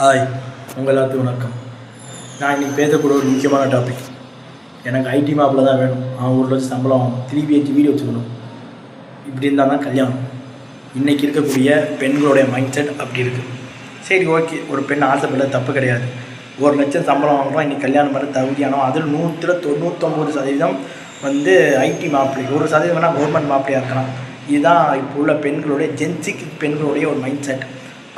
Hi, உங்கள் எல்லாத்துக்கும் வணக்கம். நான் இன்றைக்கி பேசக்கூடிய ஒரு முக்கியமான டாபிக். எனக்கு ஐடி மாப்பிள்ள தான் வேணும். அவன் ஊரில் வச்சு சம்பளம் 3BH வீடு வச்சுக்கணும். இப்படி இருந்தால் தான் கல்யாணம். இன்றைக்கி இருக்கக்கூடிய பெண்களுடைய மைண்ட் செட் அப்படி இருக்குது. சரி, ஓகே, ஒரு பெண் ஆசைப்பட தப்பு கிடையாது. 1,00,000 சம்பளம் வாங்குறோம், இன்றைக்கி கல்யாணம் பண்ண தகுதியானோ அதில் 99% வந்து ஐடி மாப்பிள்ளை, 1% வேணால் கவர்மெண்ட் மாப்பிள்ளையாக இருக்கலாம். இதுதான் இப்போ உள்ள பெண்களுடைய ஜென்சிக்கு பெண்களுடைய ஒரு மைண்ட் செட்.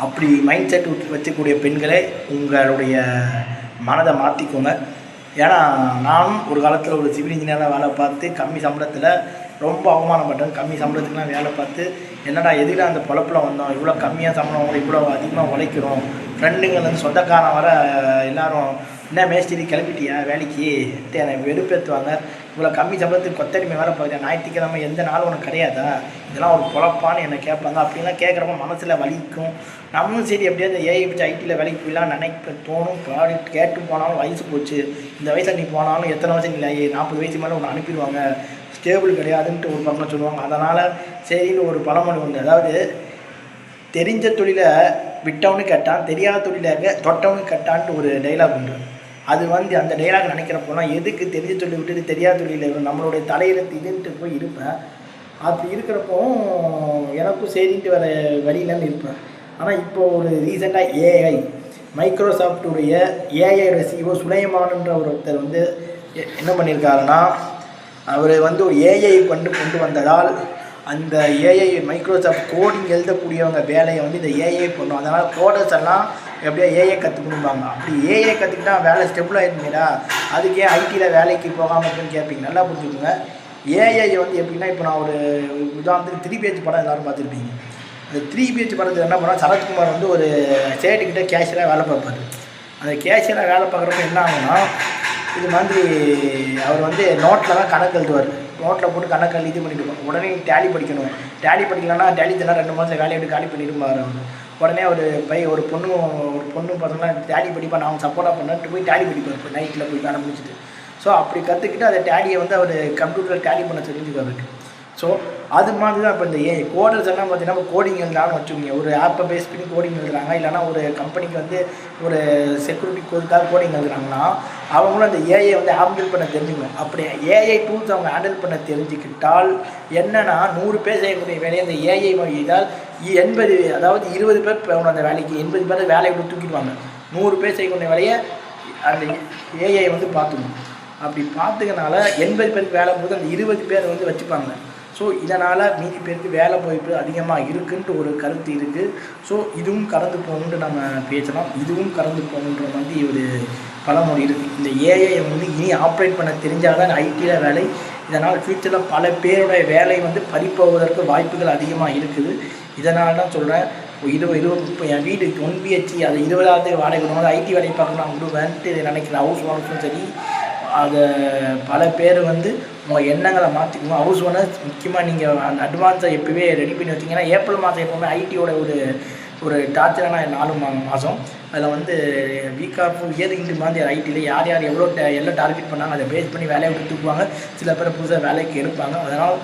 அப்படி மைண்ட் செட் வச்சக்கூடிய பெண்களே உங்களுடைய மனதை மாற்றிக்கோங்க. ஏன்னா நானும் ஒரு காலத்தில் ஒரு சிவில் இன்ஜினியராக வேலை பார்த்து கம்மி சம்பளத்தில் ரொம்ப அவமானப்பட்டேன். கம்மி சம்பளத்துக்குலாம் வேலை பார்த்து என்னடா எதுக்கு அந்த பொழப்பில் வந்தோம், இவ்வளோ கம்மியாக சம்பளம் இவ்வளோ அதிகமாக உழைக்கிறோம். ஃப்ரெண்டுங்கள்லேருந்து சொந்தக்காரன் வர எல்லோரும் என்ன மேஸ்திரி கிளம்பிட்டியா வேலைக்கு என்னை வெறுப்பேற்றுவாங்க. இவ்வளோ கம்மி சம்பளத்துக்கு கொத்தடிமை வேலை பார்க்குறேன், ஞாயிற்றுக்கிழமை எந்த நாளும் உனக்கு கிடையாதா, இதெல்லாம் ஒரு பொழப்பான்னு என்னை கேட்பாங்க. அப்படின்லாம் கேட்குறப்ப மனசில் வலிக்கும். நம்மளும் சரி எப்படியாவது ஏஐ வச்சு ஐடியில் வேலைக்கு போயிடலாம் நினைப்ப தோணும். ப்ராடக்ட் கேட்டு போனாலும் வயசு போச்சு, இந்த வயசில் நீ போனாலும் எத்தனை வயசு இல்லை 40 வயசு மேலே ஒன்று அனுப்பிடுவாங்க, ஸ்டேபிள் கிடையாதுன்ட்டு ஒரு பக்கம் சொல்லுவாங்க. அதனால் சரின்னு ஒரு பழமொழி உண்டு. அதாவது தெரிஞ்ச தொழிலை விட்டவனு கேட்டான், தெரியாத தொழிலாக தொட்டவனு கேட்டான்ட்டு ஒரு டைலாக் உண்டு. அது வந்து அந்த டைலாக் நினைக்கிறப்போலாம் எதுக்கு தெரிஞ்ச தொழில் விட்டுட்டு தெரியாத தொழில் நம்மளுடைய தலையிலத்து இதுன்ட்டு போய் இருப்பேன். அப்படி இருக்கிறப்பவும் எனக்கும் சரின்ட்டு வர வழியிலன்னு இருப்பேன். ஆனால் இப்போது ஒரு ரீசெண்டாக ஏஐ மைக்ரோசாஃப்டுடைய ஏஐயோட சிஓ சுலைமான்ன்ற ஒருத்தர் வந்து என்ன பண்ணியிருக்காருன்னா, அவர் வந்து ஒரு ஏஐ கொண்டு வந்ததால் அந்த ஏஐ மைக்ரோசாஃப்ட் கோடிங் எழுதக்கூடியவங்க வேலையை வந்து இந்த ஏஐ பண்ணும். அதனால் கோடர்ஸ் எல்லாம் எப்படியா ஏஐ கற்றுக்கணும்பாங்க. அப்படி ஏஐ கற்றுக்கிட்டா வேலை ஸ்டெபிள் ஆகிடுமேடா, அதுக்கே ஐடியில் வேலைக்கு போகாமல் இருக்குன்னு கேட்பீங்க. நல்லா புரிஞ்சுக்கோங்க. ஏஐ வந்து எப்படின்னா, இப்போ நான் ஒரு உதாரணத்துக்கு 3BH படம் எல்லோரும் பார்த்துருப்பீங்க. அந்த 3BH படத்தில் என்ன பண்ணால், சரத்குமார் வந்து ஒரு சேட்டுக்கிட்ட கேஷியராக வேலை பார்ப்பார். அந்த கேஷியராக வேலை பார்க்குறப்ப என்ன ஆகும்னா, இது மாதிரி அவர் வந்து நோட்டில் தான் கணக்கு எழுதுவார். நோட்டில் போட்டு கணக்கு எழுதி பண்ணிட்டு இருப்பாங்க. உடனே டேலி படிக்கணும். டேலி படிக்கலன்னா டேலி தானே 2 மாதத்தில் வேலையை விட்டு காலி பண்ணிடுமாரு அவர். உடனே ஒரு பொண்ணு பசங்களாம் டேலி படிப்பா, நான் சப்போர்ட்டாக பண்ணிட்டு போய் டேலி படிப்பார். இப்போ நைட்டில் போய் வேலை முடிச்சுட்டு. ஸோ அப்படி கற்றுக்கிட்டு அந்த டேலியை வந்து அவர் கம்ப்யூட்டரில் டேலி பண்ண தெரிஞ்சுக்காருக்கு. ஸோ அது மாதிரி தான் இப்போ இந்த கோடர்ஸ் எல்லாம் பார்த்தீங்கன்னா, இப்போ கோடிங் எழுதுறாங்கன்னு வச்சுக்கோங்க. ஒரு ஆப்பை பேஸ் பண்ணி கோடிங் எழுதுறாங்க, இல்லைனா ஒரு கம்பெனிக்கு வந்து ஒரு செக்யூரிட்டி கோடுக்காக கோடிங் எழுதுறாங்கன்னா, அவங்களும் அந்த ஏஐ வந்து ஹேண்டில் பண்ண தெரிஞ்சுக்கணும். அப்படி ஏஐ டூல்ஸ் அவங்க ஹேண்டில் பண்ண தெரிஞ்சுக்கிட்டால் என்னென்னா, 100 பேர் செய்யக்கூடிய வேலையை அந்த ஏஐ வழியால் 80, அதாவது 20 பேர் போகணும் அந்த வேலைக்கு. 80 பேர் வேலையை விட்டு தூக்கிடுவாங்க. 100 பேர் செய்யக்கூடிய வேலையை அந்த ஏஐ வந்து பார்த்துக்கணும். அப்படி பார்த்துக்கனால 80 பேருக்கு வேலை போது அந்த 20 பேர் வந்து வச்சுப்பாங்க. ஸோ இதனால் மீதி பேருக்கு வேலை வாய்ப்பு அதிகமாக இருக்குன்ட்டு ஒரு கருத்து இருக்குது. ஸோ இதுவும் கடந்து போகணுன்ட்டு நம்ம பேசலாம். இதுவும் கடந்து போகணுன்ற மாதிரி ஒரு பழமொழி இருக்குது. இந்த ஏஐ வந்து இனி ஆப்ரேட் பண்ண தெரிஞ்சால் தான் ஐடியில் வேலை. இதனால் ஃப்யூச்சரில் பல பேருடைய வேலை வந்து பறிப்போவதற்கு வாய்ப்புகள் அதிகமாக இருக்குது. இதனால் தான் சொல்கிறேன், இப்போ என் வீடு 1BH அதை 20,000 வாடகை கொடுக்கணும், ஐடி வேலையை பார்க்கணும் விடுவேன்ட்டு நினைக்கிற ஹவுஸ் ஓனர்ஸும் சரி, அதை பல பேர் வந்து உங்கள் எண்ணங்களை மாற்றிக்கணும். ஹவுஸ் ஓனர் முக்கியமாக நீங்கள் அந்த அட்வான்ஸை எப்போவே ரெடி பண்ணி வச்சிங்கன்னா, ஏப்ரல் மாதம் எப்போவுமே ஐடியோட ஒரு டார்ச்சரான 4 மாதம். அதில் வந்து வீக் ஆஃப் இயரிங்ட்டு மாதிரி ஐடியில் யார் எல்லாம் டார்கெட் பண்ணாங்க அதை பேஸ் பண்ணி வேலையை விட்டு தூக்குவாங்க. சில பேர் புதுசாக வேலைக்கு எடுப்பாங்க. அதனால்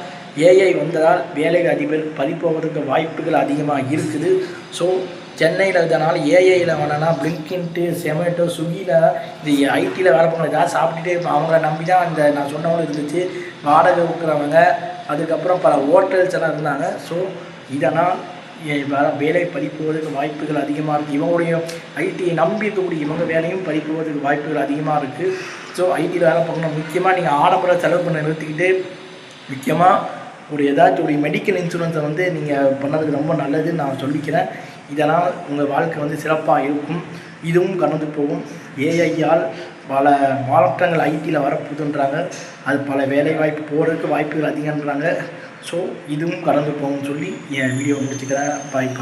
ஏஐ வந்ததால் வேலைக்கு அதிபர் பறிப்போவதற்கு வாய்ப்புகள் அதிகமாக இருக்குது. ஸோ சென்னையில் இதனால் ஏஐயில் வேணான்னா பிளிங்கின்ட்டு ஜொமேட்டோ ஸ்விக்கியில் இந்த ஐடியில் வேலை பண்ணுவோம். ஏதாவது சாப்பிட்டுட்டே இருப்போம். அவங்கள நம்பி தான் இந்த நான் சொன்னவங்களும் இருந்துச்சு, வாடகை கொடுக்குறவங்க, அதுக்கப்புறம் பல ஹோட்டல்ஸ் எல்லாம் இருந்தாங்க. ஸோ இதனால் வேலை பறிப்போவதற்கு வாய்ப்புகள் அதிகமாக இருக்குது. இவங்களுடைய ஐடியை நம்பி இருக்கக்கூடிய இவங்க வேலையும் பறிப்போவதற்கு வாய்ப்புகள் அதிகமாக இருக்குது. ஸோ ஐடியில் வேலை பார்க்கணும். முக்கியமாக நீங்கள் ஆடம்பர செலவு பண்ண நிறுத்திக்கிட்டு முக்கியமாக ஏதாச்சும் ஒரு மெடிக்கல் இன்சூரன்ஸை வந்து நீங்கள் பண்ணதுக்கு ரொம்ப நல்லதுன்னு நான் சொல்லிக்கிறேன். இதனால் உங்கள் வாழ்க்கை வந்து சிறப்பாக இருக்கும். இதுவும் கடந்து போகும். ஏஐயால் பல மாற்றங்கள் ஐடியில் வரப்போகுதுன்றாங்க. அது பல வேலை வாய்ப்பு போகிறதுக்கு வாய்ப்புகள் அதிகன்றாங்க. ஸோ இதுவும் கடந்து போகும்னு சொல்லி என் வீடியோ முடிச்சுக்கிறேன். பாய்.